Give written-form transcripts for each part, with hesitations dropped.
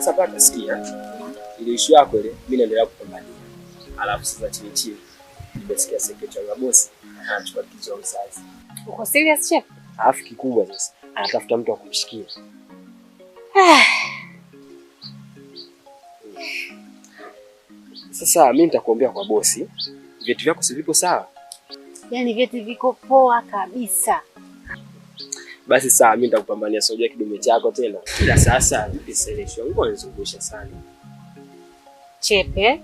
Sasa pata sikia. Ile issue yako ile mimi naendelea kupambania. Alafu sasa chini nimesikia secretary wa boss anachukua kizo mzazi. Uko serious chef? Alafu kikubwa sasa anatafuta mtu wa kumshikia. Sasa mimi nitakuombea kwa bosi. Vitu vyako si vipo sawa? Yaani vitu viko poa kabisa. Basi sawa, mimi nitakupambania sojea kidume chako tena. Ila sasa niselesho ngo nizungusha sana. Chepe.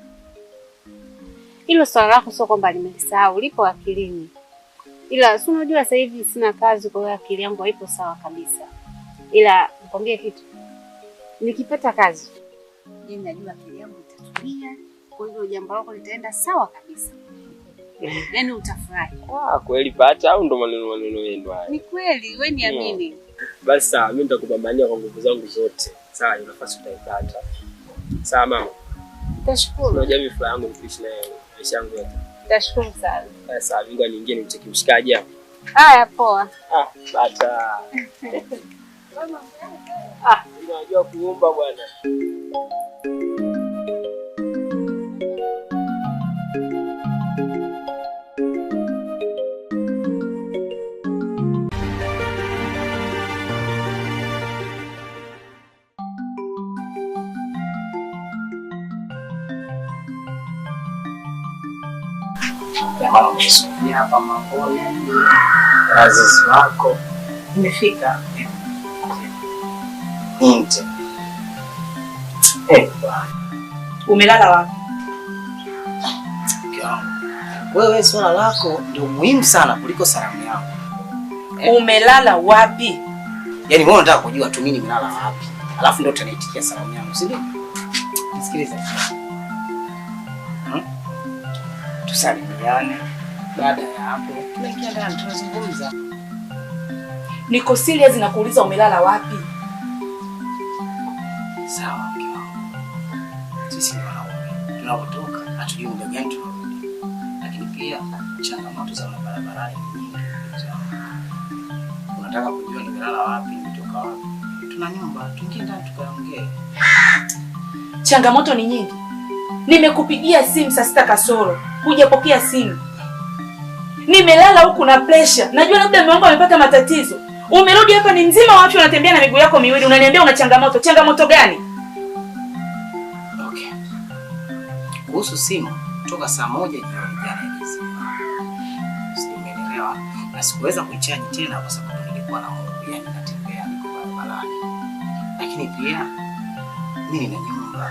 Hilo swala lako sio kwamba nimelisahau, lipo akilini. Ila si unajua sasa hivi sina kazi, kwa hiyo akili yangu haipo sawa kabisa. Ila nikwambie kitu. Nikipata kazi, mimi najua akili yangu itatulia, kwa hiyo jambo lako litaenda sawa kabisa. Yaani utafurahi. Kweli pata au ndo maneno yenu haya? Ni kweli, wewe niamini. Basi sawa, mimi nitakupambania kwa nguvu zangu zote. Sawa, hiyo nafasi utaipata. Sawa mama. Tashukuru. Unajua mimi furaha yangu niishi nayo maisha yangu yote. Tashukuru sana. Sasa vingo nyingine nicheki mshikaji hapa. Haya poa. Bata. Unajua kuomba bwana. Kama umeshuhudia hapa Mamboni, wazazi wako umefika nje. Umelala wapi? Wewe swala lako ndio muhimu sana kuliko salamu yangu. Umelala wapi? Yaani wewe unataka kujua tu mimi nimelala wapi. Alafu ndio utaniitikia salamu yangu, si ndio? Nisikilize. Tusalimiane. Baada ya hapo tunaingia ndani tunazungumza. Niko serious na kuuliza umelala wapi? Sawa mke wangu. Sisi ni wanaume. Tunapotoka hatujui muda gani tunarudi. Lakini pia changamoto za barabarani ni nyingi. Unataka kujua nimelala wapi, nimetoka wapi? Tuna nyumba, tuingie ndani tukaongee. Changamoto ni nyingi. Nimekupigia simu saa 6 kasoro. Hujapokea simu. Nimelala huku na pressure. Najua labda mume wangu amepata matatizo. Umerudi hapa ni mzima, watu wanatembea na miguu yako miwili. Unaniambia una changamoto. Changamoto gani? Okay. Kuhusu simu, toka saa 1 jioni jana ilizima. Simeelewa. Na sikuweza kuichaji tena kwa sababu nilikuwa na Mungu, yani natembea niko barabarani. Lakini pia mimi nina nyumba.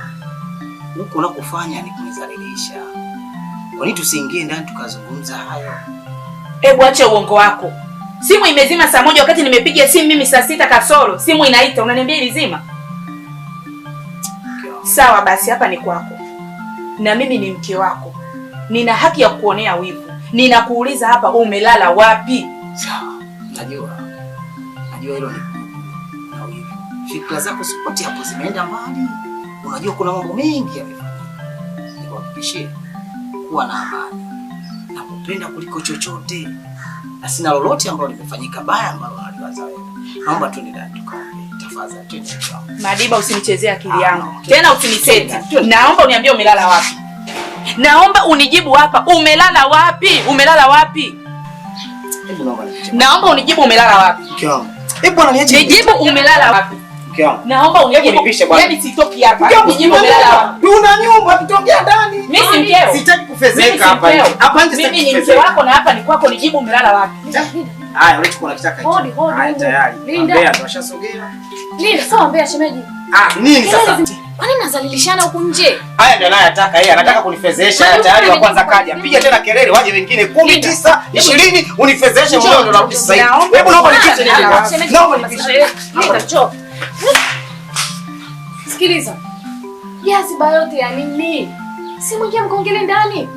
Huko unakofanya ni kunizalilisha. Kwa nini tusiingie ndani tukazungumza hayo? Hebu acha uongo wako. Simu imezima saa 1 wakati nimepiga simu mimi saa 6 kasoro. Simu inaita, unaniambia ilizima? Sawa basi, hapa ni kwako. Na mimi ni mke wako. Nina haki ya kuonea wivu. Ninakuuliza hapa umelala wapi? Sawa. Najua hilo ni na wivu. Fikra zako sipoti hapo zimeenda mbali. Unajua kuna mambo mengi yamefanyika. Nikuhakikishie kuwa na amani. Na kupenda kuliko chochote. Na sina lolote ambalo limefanyika baya ambalo unaliwaza wewe. Naomba twende ndani tukaongee. Tafadhali twende ndani. Madiba, usinichezee akili yangu. Tena usiniseti. Naomba uniambie umelala wapi? Naomba unijibu hapa. Umelala wapi? Umelala wapi? Naomba unijibu umelala wapi? Mke wangu. Hebu niache. Nijibu umelala wapi? Mke wangu. Naomba unijibu. Yaani sitoki hapa. Nijibu umelala wapi? Una nyumba tutongea ndani. Mimi si mkeo. Sitaki kufezeka hapa. Hapa nje mimi ni mke wako na hapa ni kwako, nijibu umelala wapi? Haya, unachukua unakitaka hicho. Hodi. Haya tayari. Mbea tunashasogea. Nini? Sawa mbea shemeji. Nini sasa? Kwa nini mnazalilishana huku nje? Haya ndio anayataka yeye, anataka kunifezesha. Haya tayari wa kwanza kaja. Piga tena kelele waje wengine 10, 9, 20 unifezeshe mwenyewe ndo narudi sasa hivi. Hebu naomba nipishe nini? Naomba nipishe. Nitachoka. Sikiliza. Jaziba yote ya nini? Si mwingie mkaongelee ndani.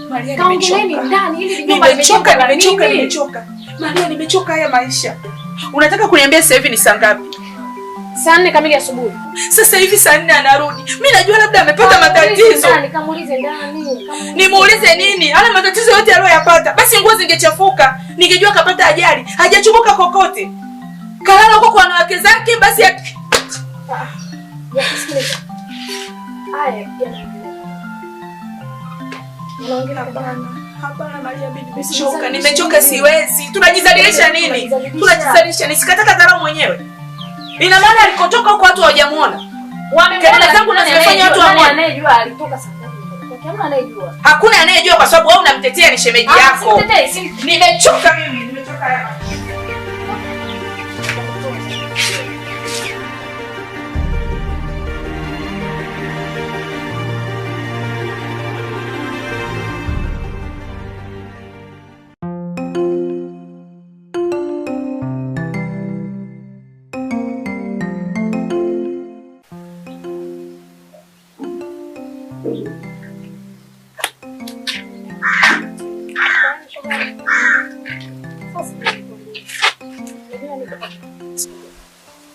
Maria, Kaongeleni ndani ili nimechoka. Maria, nimechoka haya maisha. Unataka kuniambia sasa hivi ni saa ngapi? Saa 4 kamili asubuhi. Sasa hivi saa 4 anarudi. Mimi najua labda amepata matatizo. Kamuulize ndani. Nimuulize nini? Ana matatizo yote aliyoyapata. Basi nguo zingechafuka. Ningejua kapata ajali. Hajachubuka kokote. Kalala huko kwa wanawake zake basi Yakusikiliza. Haya, yanaongea bwana. Hapana Maria, mimi nimechoka. Nimechoka, siwezi. Tunajizalilisha nini? Tunajizalilisha. Nisikataka dharau mwenyewe. Ina maana alikotoka huko watu hawajamuona. Kelele zangu na zimefanya watu waone. Anayejua alitoka saa ngapi? Hakuna anayejua. Hakuna anayejua kwa sababu wewe unamtetea ni shemeji yako. Nimechoka mimi. Nimechoka hapa.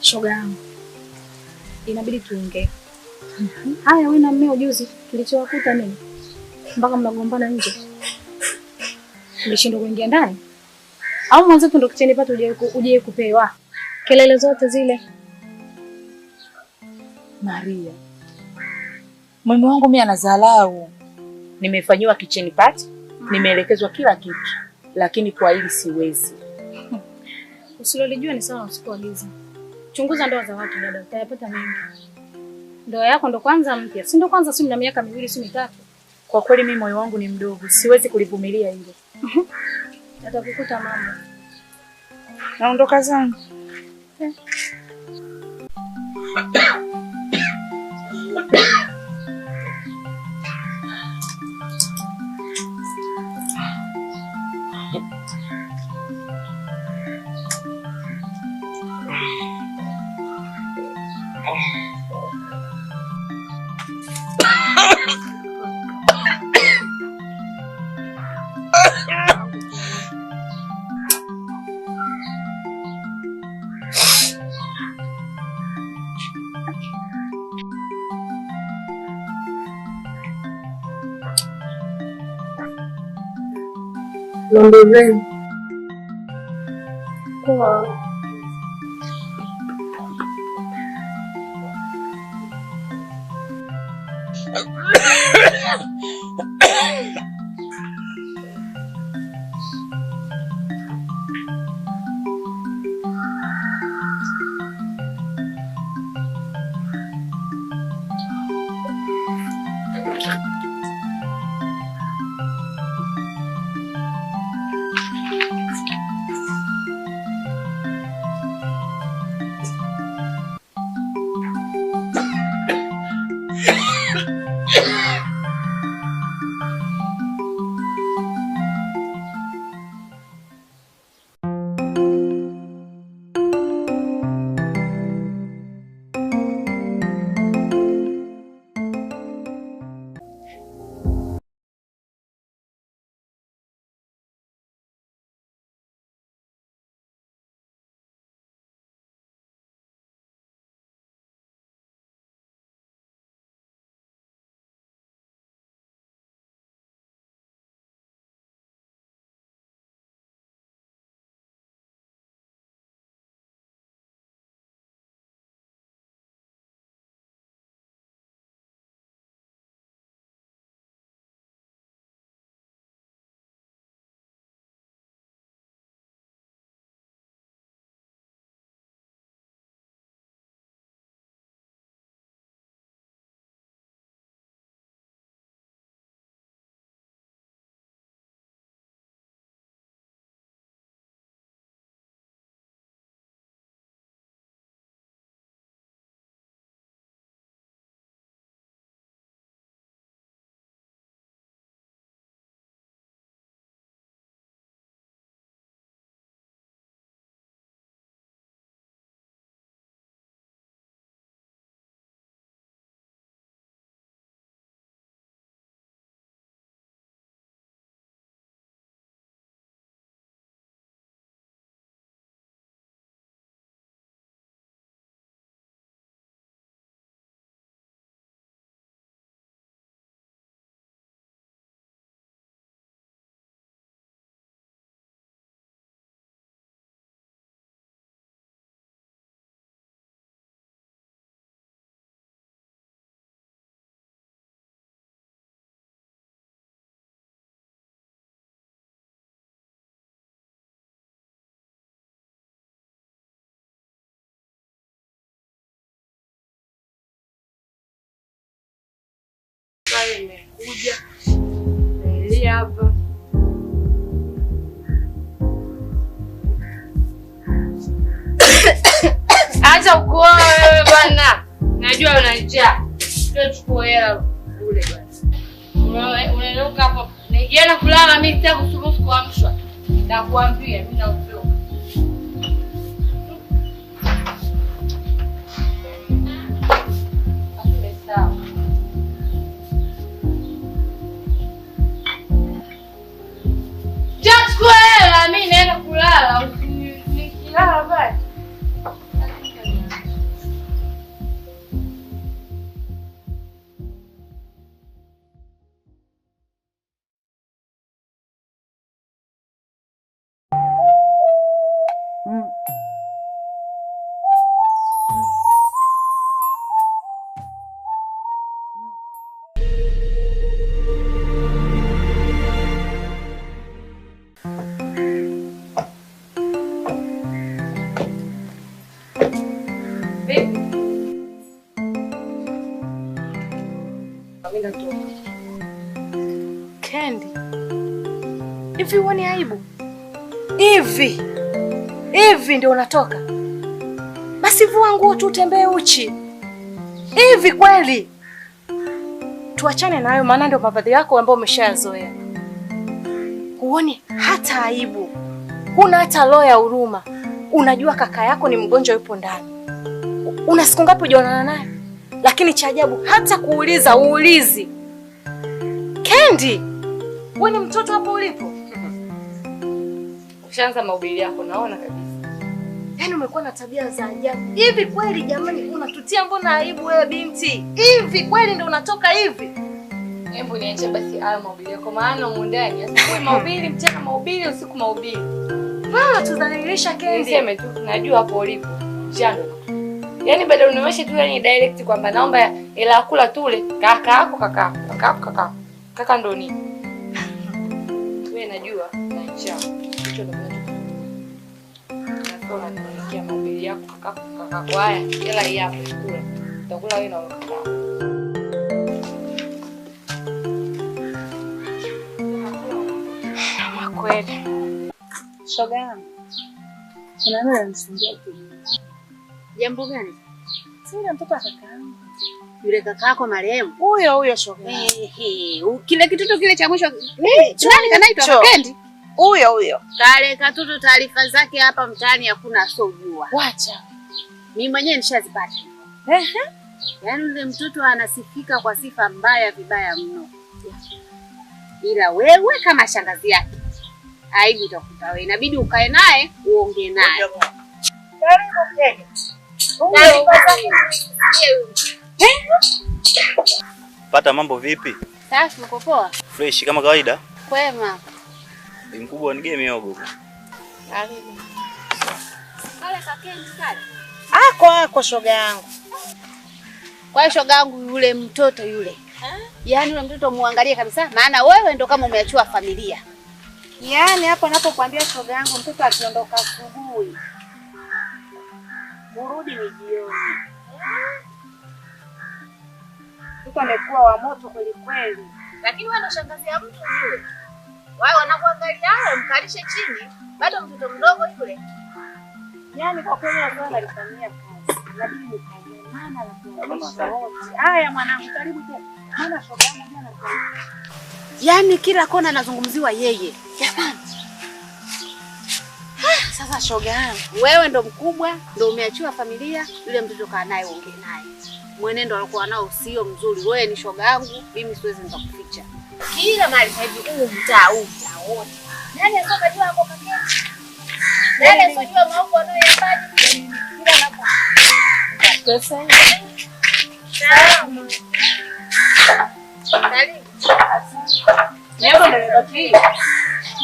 Shoga yangu, inabidi tuongee. Haya, wewe na mmeo juzi kilichowakuta nini mpaka mnagombana nje? Mlishindwa kuingia ndani au mwanzo tu ndo kicheni pato uje kupewa kelele zote zile? Maria, mume wangu mimi anadharau. Nimefanyiwa kicheni party, nimeelekezwa kila kitu, lakini kwa hili siwezi. Usilolijua ni sawa usikuuliza. Chunguza ndoa za watu dada, utayapata mengi. Ndoa yako ndo kwanza mpya, si ndo kwanza, si mna miaka 2 si mitatu. Kwa kweli mimi moyo wangu ni mdogo, siwezi kulivumilia hilo. Atakukuta mama. Naondoka zangu. Mambo gani? Poa. pale nimekuja. Nili hapa. Acha ukoa wewe bwana. Najua una njaa. Chukua hela kule bwana. Unaondoka hapo. Nikienda kulala mimi sitakusumbufu kuamshwa. Nitakwambia mimi naondoka. Mimi naenda kulala. Nikilala basi. Kendi, hivi uone aibu? Hivi ndio unatoka? Basi vua nguo tu utembee uchi. Hivi kweli? Tuachane na hayo maana ndio mavazi yako ambayo umeshayazoea. Huoni hata aibu? Huna hata roho ya huruma. Unajua kaka yako ni mgonjwa yupo ndani. Una siku ngapi hujaonana naye? Lakini cha ajabu hata kuuliza uulizi. Kendi, wewe ni mtoto hapo ulipo? Ushaanza mahubiri yako naona kabisa. Yaani umekuwa na tabia za ajabu. Hivi kweli jamani unatutia mbona aibu wewe binti? Hivi kweli ndio unatoka hivi? Hebu niache basi hayo mahubiri yako maana huko ndani. Asubuhi mahubiri, mchana mahubiri, usiku mahubiri. Tudhalilisha Kendi. Niseme tu najua hapo ulipo. Jana. Yaani bado unionyeshe tu yani direct kwamba naomba hela kula tule. Kaka ndo nini? Wewe najua na njaa. Hicho ndo naona ninakia mahubiri yako kaka kwa haya. Hela hii hapo kula. Utakula wewe na kaka. Kweli. Shoga yangu. Unaona unanisumbua kidogo. Jambo gani? Si yule mtoto wa kakaangu. Yule kakaako marehemu. Huyo shoga. Kile kitoto kile cha mwisho. Nani kanaitwa Kendi? Huyo. Kale katoto taarifa zake hapa mtaani hakuna asojua. Wacha. Mimi mwenyewe nishazipata. Yaani yule mtoto anasifika kwa sifa mbaya vibaya mno. Ila wewe kama shangazi yake aibu itakuta wewe. Inabidi ukae naye, uongee naye. Pata mambo vipi? Safi, uko poa? Fresh kama kawaida? Kwema. Mkubwa nige miogo. Karibu. Kale Kendi kale. Ako shoga yangu. Kwa shoga yangu yule mtoto yule. Yaani yule mtoto muangalie kabisa maana wewe ndo kama umeachua familia. Yaani hapo napokuambia shoga yangu mtoto akiondoka asubuhi. Urudi ni jioni. Mtoto amekuwa wa moto kweli kweli. Lakini wewe ndo shangazi ya mtu yule. Wao wanakuangalia hao mkalishe chini. Bado mtoto mdogo yule. Yaani kwa kweli lazima alifanyia kazi. Inabidi nikae maana na wote. Haya mwanangu karibu tena. Maana shoga yangu jana kwa. Yaani kila kona anazungumziwa yeye. Jamani. Sasa shoga yangu, wewe ndo mkubwa, ndo umeachiwa familia, yule mtoto kaa naye ongea naye. Mwenendo alikuwa nao sio mzuri. Wewe ni shoga yangu, mimi siwezi nikakuficha. Kila mali hivi mtaa wote. Nani asojua hapo kakeni? Nani asojua maovu anayoyafanya? Kila napo. Pesa hiyo. Karibu. Leo ndo nimebaki.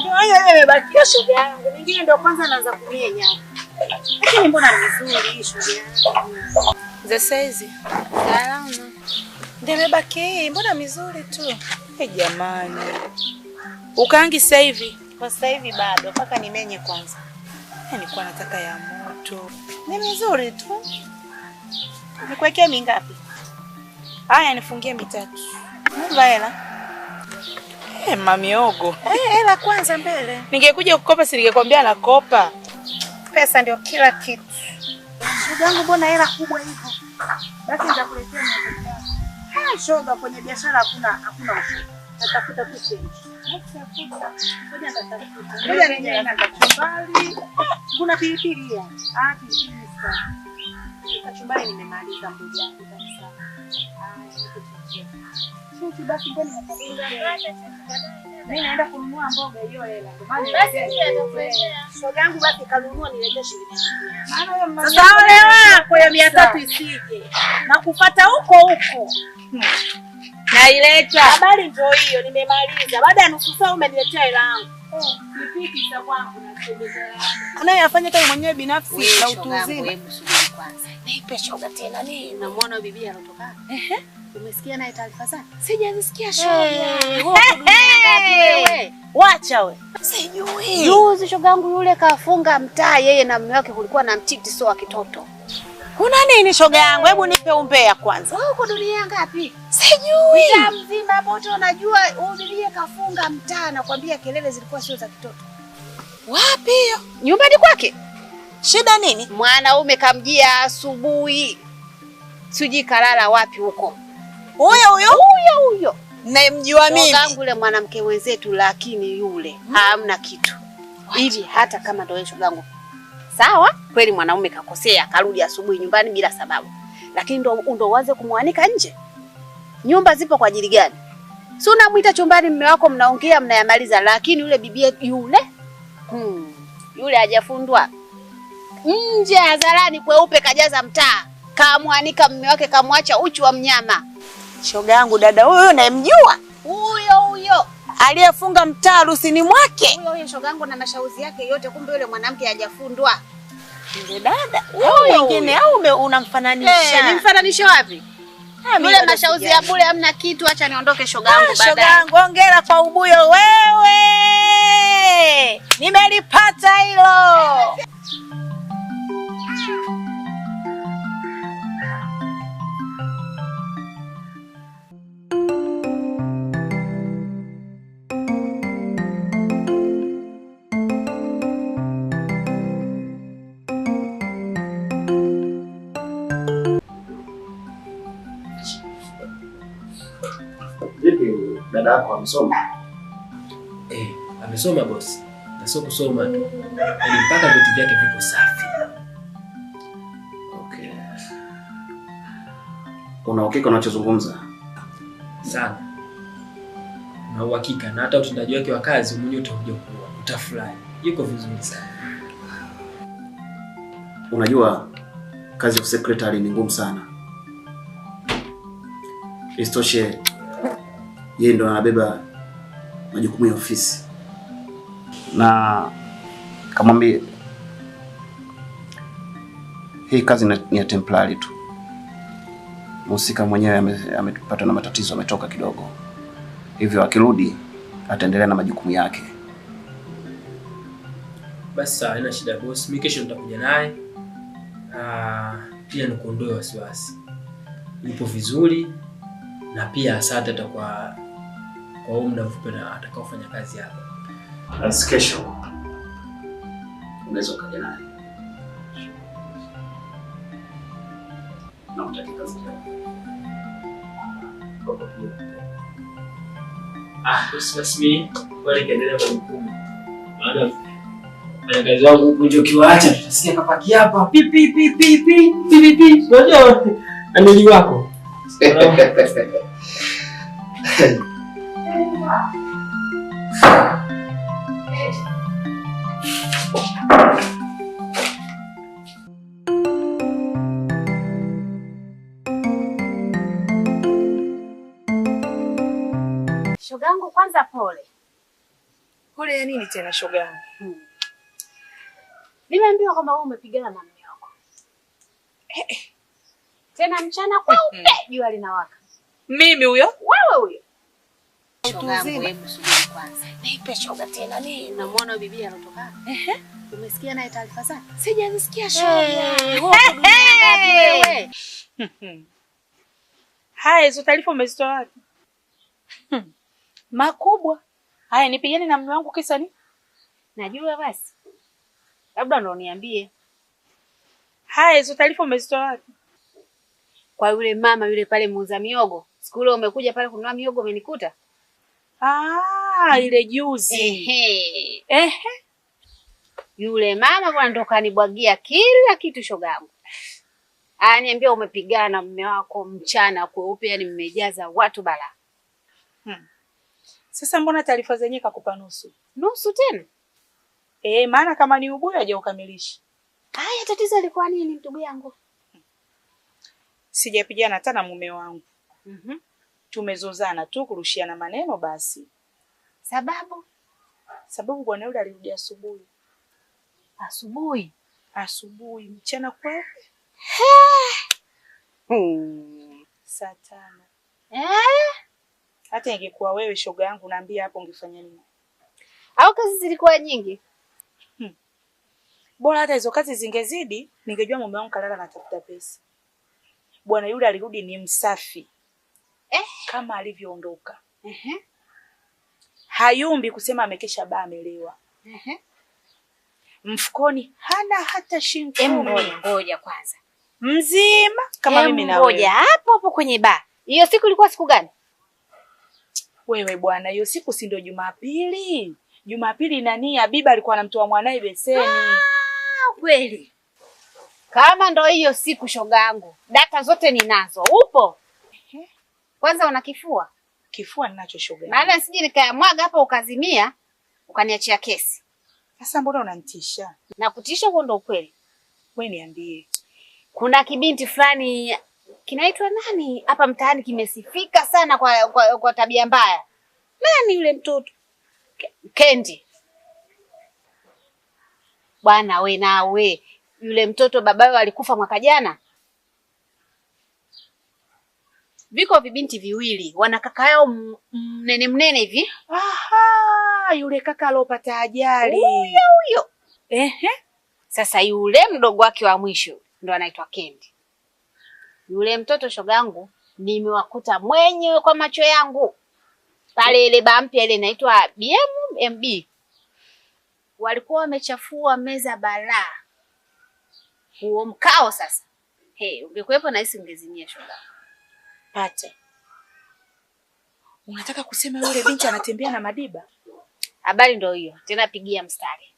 Ndio yeye amebakia shoga yangu. Mwingine ndio kwanza anaanza kumienya. Lakini mbona ni nzuri hii shoga yangu. Za saizi. Salama. Ndio nimebaki. Mbona mizuri tu. Jamani. Ukaangi sasa hivi? Kwa sasa hivi bado mpaka nimenye kwanza. Nilikuwa nataka ya moto. Ni mizuri tu. Nikuwekea mingapi? Haya nifungie 3. Munga hela. Mamiogo. Hela kwanza mbele. Ningekuja kukopa si ningekwambia nakopa. Pesa ndio kila kitu. Shoga yangu mbona hela kubwa hivyo? Basi nitakuletea mwenyewe. Shoga kwenye biashara hakuna ushuru. Natafuta tu change. Ngoja nitatafuta. Ngoja nije na kachumbari. Kuna pilipili ya. Pilipili sana. Kachumbari nimemaliza mboga yangu kabisa. Sisi basi mbona mimi naenda kununua mboga hiyo hela. Basi atakuletea. Shoga yangu basi kanunua niletee shilingi 100. Sasa ole wako ya 300 isije. Nakufuata huko. Naileta. Habari ndio hiyo nimemaliza. Baada ya nusu saa umeniletea hela yangu. Nipiki za kwangu na tembeza yangu. Unayafanya kama mwenyewe binafsi na utu uzima. Hebu subiri kwanza. Nipe shoga tena nini? Namuona bibi anatoka. Umesikia naye taarifa zake? Sijazisikia shoga. Wewe. Wacha we. Sijui. Juzi shogangu yule kafunga mtaa, yeye na mume wake kulikuwa na mtiti sio wa kitoto. Kuna nini shoga yangu? Hebu nipe umbea kwanza. Wewe uko dunia ngapi? Sijui. Mtaa mzima wote unajua bibi kafunga mtaa, nakwambia kelele zilikuwa sio za kitoto. Wapi hiyo? Nyumbani kwake. Shida nini? Mwanaume kamjia asubuhi. Siji kalala wapi huko. Huyo. Naimjua mimi. Shogangu yule mwanamke wenzetu, lakini yule hamna kitu. Hivi hata kama ndio shogangu. Sawa? Kweli mwanaume kakosea, karudi asubuhi nyumbani bila sababu. Lakini ndo uanze kumwanika nje. Nyumba zipo kwa ajili gani? Si unamuita chumbani mume wako, mnaongea mnayamaliza, lakini yule bibi yule yule hajafundwa. Nje hadharani kweupe kajaza mtaa. Kamwanika mume wake, kamwacha uchi wa mnyama. Shoga yangu dada huyo namjua. Huyo. Aliyefunga mtaa harusini mwake. Huyo shogangu na mashauzi yake yote, kumbe yule mwanamke hajafundwa. Ndio dada. Wewe wengine au unamfananisha? Nimfananisha wapi? Yule mashauzi ya bure hamna kitu, acha niondoke shogangu baadaye. Shogangu hongera kwa ubuyo wewe. Nimelipata hilo. Vipi dada yako amesoma? Amesoma bosi. Na sio kusoma tu. Yaani mpaka vitu vyake viko safi. Okay. Una uhakika unachozungumza? Sana. Na uhakika, na hata utendaji wake wa kazi mwenyewe utakuja kuwa utafurahi. Yuko vizuri sana. Unajua kazi ya secretary ni ngumu sana. Istoshe yeye ndo anabeba majukumu ya ofisi. Na kamwambie hii kazi ni ya temporary tu. Mhusika mwenyewe amepata na matatizo, ametoka kidogo. Hivyo akirudi ataendelea na majukumu yake. Basi sawa, haina shida boss. Mimi kesho nitakuja naye. Pia nikuondoe wasiwasi. Yupo vizuri na pia asante atakuwa kwa muda mfupi na atakaofanya kazi hapa. Basi kesho unaweza kuja naye. Na utaki kazi yako. Basi mimi wale kaendelea kwa mkumu. Baada ya kazi wangu huko nje ukiwaacha tutasikia kapaki hapa pipi. Unajua anili wako. Shogangu kwanza pole. Pole ya nini tena shogangu? Nimeambiwa kwamba wewe umepigana na mume wako. Tena mchana kweupe jua linawaka. Mimi huyo? Wewe huyo. Shogangu hebu subiri kwanza. Nipe shoga tena nini? Namuona bibi anatoka. Umesikia naye taarifa zake? Sijazisikia shoga. Wewe uko dunia ngapi wewe? Haya, hizo taarifa umezitoa wapi? Makubwa. Haya, nipigane na mume wangu kisa nini? Najua basi. Labda ndo niambie. Haya, hizo taarifa umezitoa wapi? Kwa yule mama yule pale muuza miogo. Siku ile umekuja pale kununua miogo umenikuta? Ile juzi. Ehe. Yule mama bwana ndo kanibwagia kila kitu shogangu. Niambia umepigana na mume wako mchana kweupe, yani mmejaza watu bala. Sasa mbona taarifa zenyewe kakupa nusu? Nusu tena? Maana kama ni ubuyu aje ukamilisha. Haya, tatizo lilikuwa nini ndugu yangu? Sijapigana hata na mume wangu. Tumezozana tu kurushiana maneno basi. Sababu bwana yule alirudi asubuhi. Asubuhi mchana kweupe. Saa 5. Hata ingekuwa wewe shoga yangu naambia hapo ungefanya nini? Au kazi zilikuwa nyingi? Bora hata hizo kazi zingezidi, ningejua mume wangu kalala anatafuta pesa. Bwana yule alirudi ni msafi. Kama alivyoondoka. Hayumbi kusema amekesha baa amelewa. Mfukoni hana hata shilingi 10. Ngoja kwanza. Mzima kama mimi na wewe. Ngoja hapo kwenye baa. Hiyo siku ilikuwa siku gani? Wewe bwana, hiyo siku si ndio Jumapili? Jumapili nani Habiba alikuwa anamtoa mwanae beseni. Kweli. Kama ndo hiyo siku shogangu. Data zote ninazo. Upo? Kwanza una kifua? Kifua ninacho shogangu. Maana sije nikayamwaga hapa ukazimia, ukaniachia kesi. Sasa mbona unanitisha? Na kutisha huo ndo ukweli. Wewe niambie. Kuna kibinti fulani kinaitwa nani hapa mtaani kimesifika sana kwa tabia mbaya. Nani yule mtoto? Kendi. Bwana we nawe, yule mtoto babayo alikufa mwaka jana. Viko vibinti viwili, wana kaka yao mnene hivi. Yule kaka alopata ajali. Huyo. Sasa yule mdogo wake wa mwisho ndo anaitwa Kendi. Yule mtoto shogangu nimewakuta mwenyewe kwa macho yangu. Pale ile baa mpya ile inaitwa BMB. Walikuwa wamechafua meza balaa. Huo mkao sasa. Ungekuwepo na hisi ungezimia shogangu. Pata. Unataka kusema yule binti anatembea na Madiba? Habari ndio hiyo. Tena pigia mstari.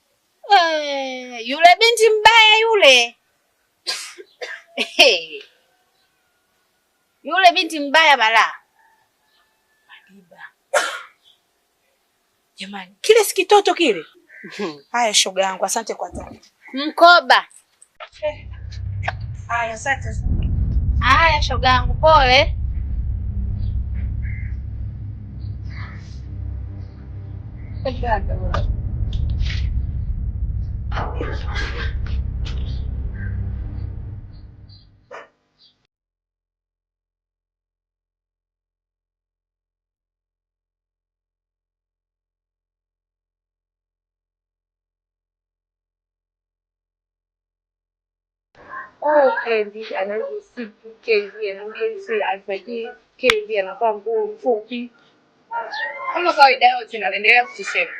Yule binti mbaya yule. Yule binti mbaya balaa. Madiba. Jamani, kile si kitoto kile. Haya shoga yangu, asante kwa taarifa. Mkoba. Haya, asante. Haya shoga yangu, pole. Kendi anajisikia Kendi anajisikia alfajiri Kendi anavaa nguo fupi kama kawaida yote naendelea kusema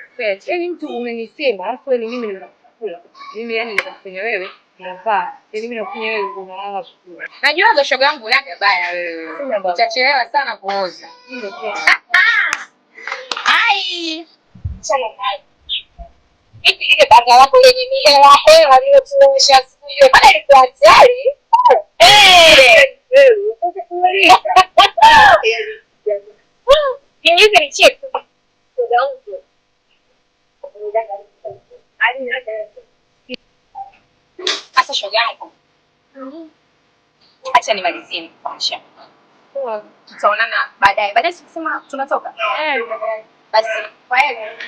yani mtu umenisema alafu ni mimi ninakula mimi yani nikafanya wewe unavaa yani mimi nakufanya wewe unalala najua shoga yangu yake baya wewe utachelewa sana kuoza ai sana ile banga lako yenye hela niliyotuonyesha siku hiyo bado ilikuwa hatari. Hivi ni check. Asa shoga yangu. Acha nimalizie kwanza. Tutaonana baadaye. Baadaye tukisema tunatoka. Basi kwa hiyo